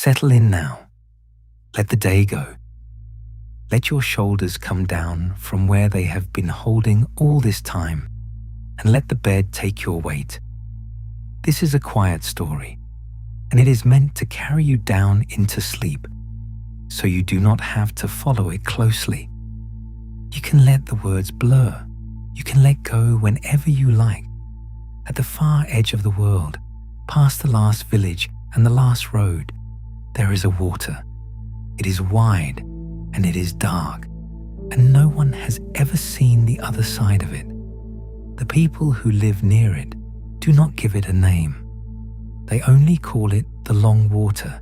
Settle in now. Let the day go. Let your shoulders come down from where they have been holding all this time, and let the bed take your weight. This is a quiet story, and it is meant to carry you down into sleep, so you do not have to follow it closely. You can let the words blur. You can let go whenever you like. At the far edge of the world, past the last village and the last road, there is a water. It is wide and it is dark, and no one has ever seen the other side of it. The people who live near it do not give it a name. They only call it the Long Water,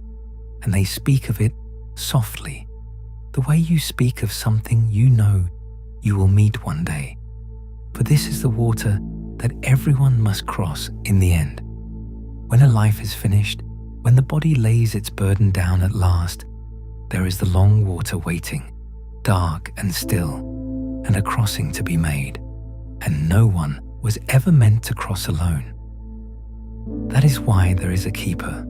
and they speak of it softly, the way you speak of something you know you will meet one day. For this is the water that everyone must cross in the end. When a life is finished, when the body lays its burden down at last, there is the long water waiting, dark and still, and a crossing to be made, and no one was ever meant to cross alone. That is why there is a keeper.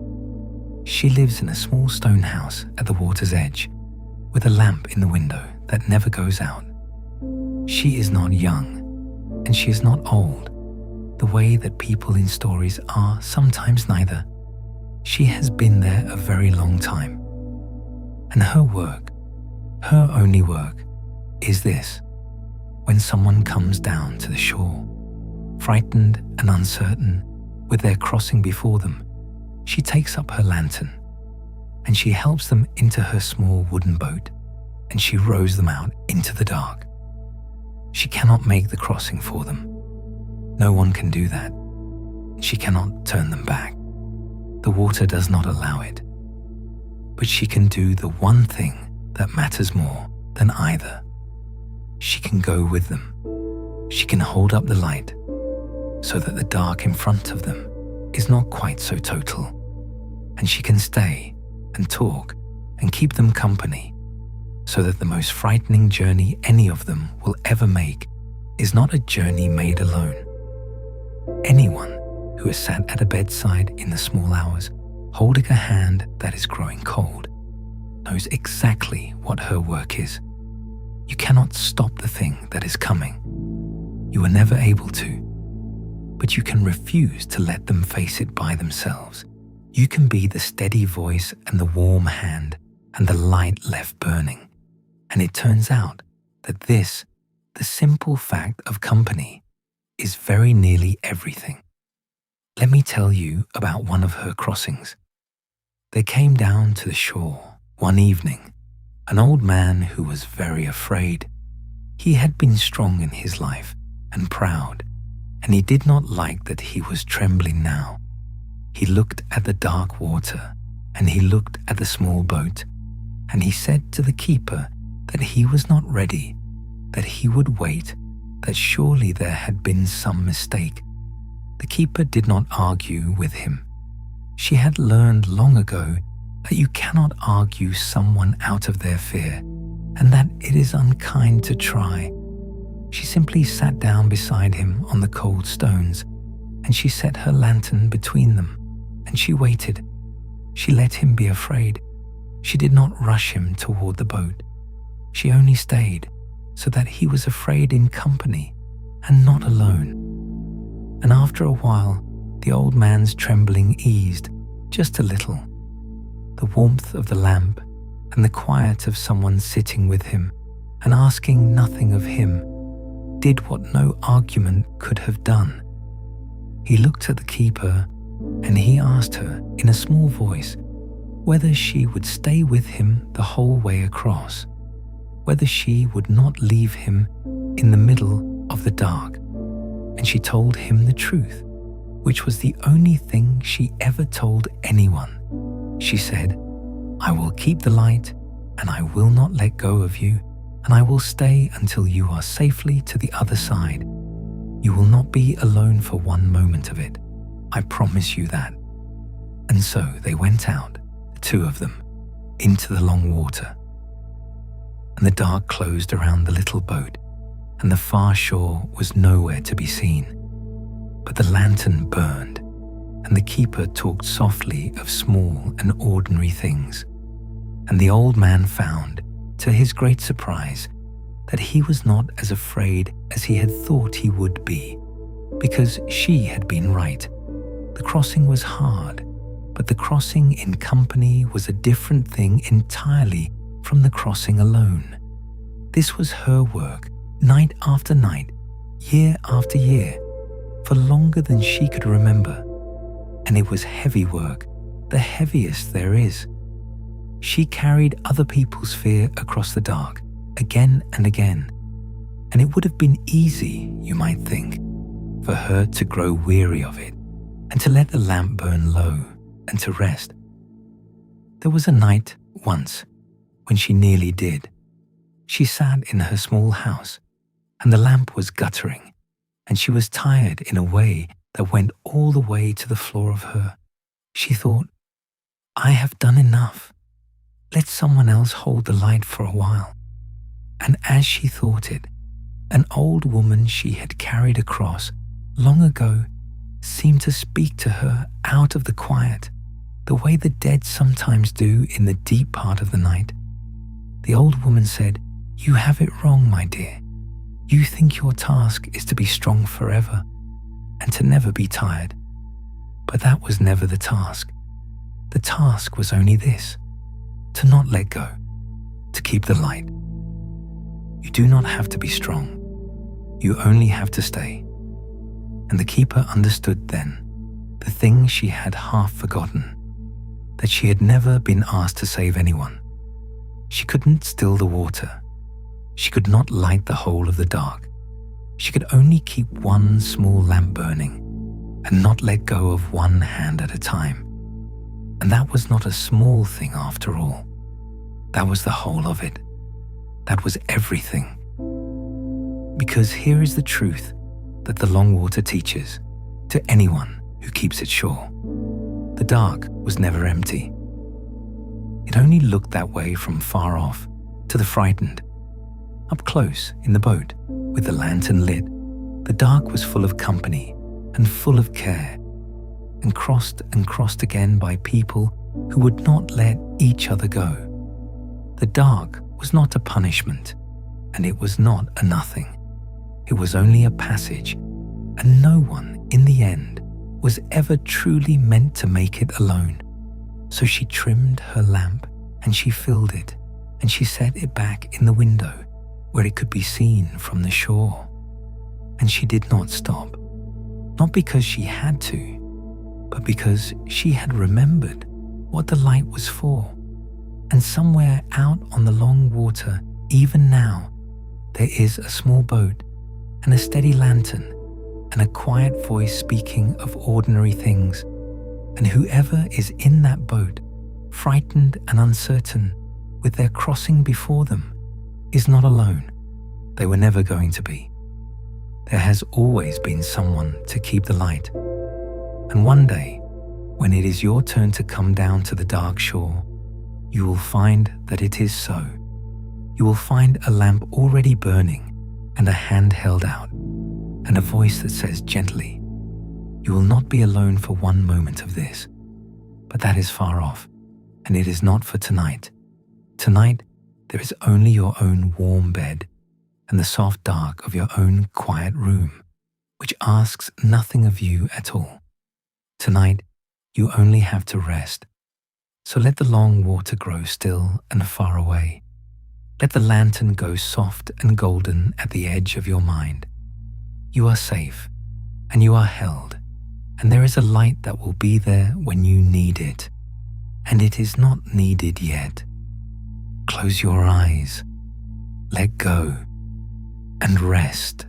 She lives in a small stone house at the water's edge, with a lamp in the window that never goes out. She is not young, and she is not old, the way that people in stories are sometimes neither. She has been there a very long time. And her work, her only work, is this. When someone comes down to the shore, frightened and uncertain, with their crossing before them, she takes up her lantern, and she helps them into her small wooden boat, and she rows them out into the dark. She cannot make the crossing for them. No one can do that. She cannot turn them back. The water does not allow it. But she can do the one thing that matters more than either. She can go with them. She can hold up the light so that the dark in front of them is not quite so total. And she can stay and talk and keep them company, so that the most frightening journey any of them will ever make is not a journey made alone. Anyone who has sat at a bedside in the small hours, holding a hand that is growing cold, knows exactly what her work is. You cannot stop the thing that is coming. You are never able to, but you can refuse to let them face it by themselves. You can be the steady voice and the warm hand and the light left burning. And it turns out that this, the simple fact of company, is very nearly everything. Let me tell you about one of her crossings. They came down to the shore one evening, an old man who was very afraid. He had been strong in his life and proud, and he did not like that he was trembling now. He looked at the dark water, and he looked at the small boat, and he said to the keeper that he was not ready, that he would wait, that surely there had been some mistake. The keeper did not argue with him. She had learned long ago that you cannot argue someone out of their fear, and that it is unkind to try. She simply sat down beside him on the cold stones, and she set her lantern between them, and she waited. She let him be afraid. She did not rush him toward the boat. She only stayed so that he was afraid in company and not alone. And after a while, the old man's trembling eased just a little. The warmth of the lamp and the quiet of someone sitting with him and asking nothing of him did what no argument could have done. He looked at the keeper and he asked her in a small voice whether she would stay with him the whole way across, whether she would not leave him in the middle of the dark. And she told him the truth, which was the only thing she ever told anyone. She said, "I will keep the light, and I will not let go of you, and I will stay until you are safely to the other side. You will not be alone for one moment of it. I promise you that." And so they went out, the two of them, into the long water. And the dark closed around the little boat, and the far shore was nowhere to be seen. But the lantern burned, and the keeper talked softly of small and ordinary things. And the old man found, to his great surprise, that he was not as afraid as he had thought he would be, because she had been right. The crossing was hard, but the crossing in company was a different thing entirely from the crossing alone. This was her work, night after night, year after year, for longer than she could remember. And it was heavy work, the heaviest there is. She carried other people's fear across the dark, again and again. And it would have been easy, you might think, for her to grow weary of it, and to let the lamp burn low, and to rest. There was a night, once, when she nearly did. She sat in her small house, and the lamp was guttering, and she was tired in a way that went all the way to the floor of her. She thought, I have done enough. Let someone else hold the light for a while. And as she thought it, an old woman she had carried across long ago seemed to speak to her out of the quiet, the way the dead sometimes do in the deep part of the night. The old woman said, You have it wrong, my dear. You think your task is to be strong forever and to never be tired. But that was never the task. The task was only this, to not let go, to keep the light. You do not have to be strong. You only have to stay. And the keeper understood then the thing she had half forgotten, that she had never been asked to save anyone. She couldn't still the water. She could not light the whole of the dark. She could only keep one small lamp burning and not let go of one hand at a time. And that was not a small thing after all. That was the whole of it. That was everything. Because here is the truth that the long water teaches to anyone who keeps it shore. The dark was never empty. It only looked that way from far off to the frightened. Up close in the boat, with the lantern lit, the dark was full of company and full of care, and crossed again by people who would not let each other go. The dark was not a punishment, and it was not a nothing. It was only a passage, and no one, in the end, was ever truly meant to make it alone. So she trimmed her lamp, and she filled it, and she set it back in the window, where it could be seen from the shore. And she did not stop, not because she had to, but because she had remembered what the light was for. And somewhere out on the long water, even now, there is a small boat and a steady lantern and a quiet voice speaking of ordinary things. And whoever is in that boat, frightened and uncertain, with their crossing before them, is not alone. They were never going to be. There has always been someone to keep the light. And one day, when it is your turn to come down to the dark shore, you will find that it is so. You will find a lamp already burning and a hand held out, and a voice that says gently, You will not be alone for one moment of this. But that is far off, and it is not for tonight. Tonight, there is only your own warm bed and the soft dark of your own quiet room, which asks nothing of you at all. Tonight, you only have to rest. So let the long water grow still and far away. Let the lantern go soft and golden at the edge of your mind. You are safe, and you are held, and there is a light that will be there when you need it, and it is not needed yet. Close your eyes, let go, and rest.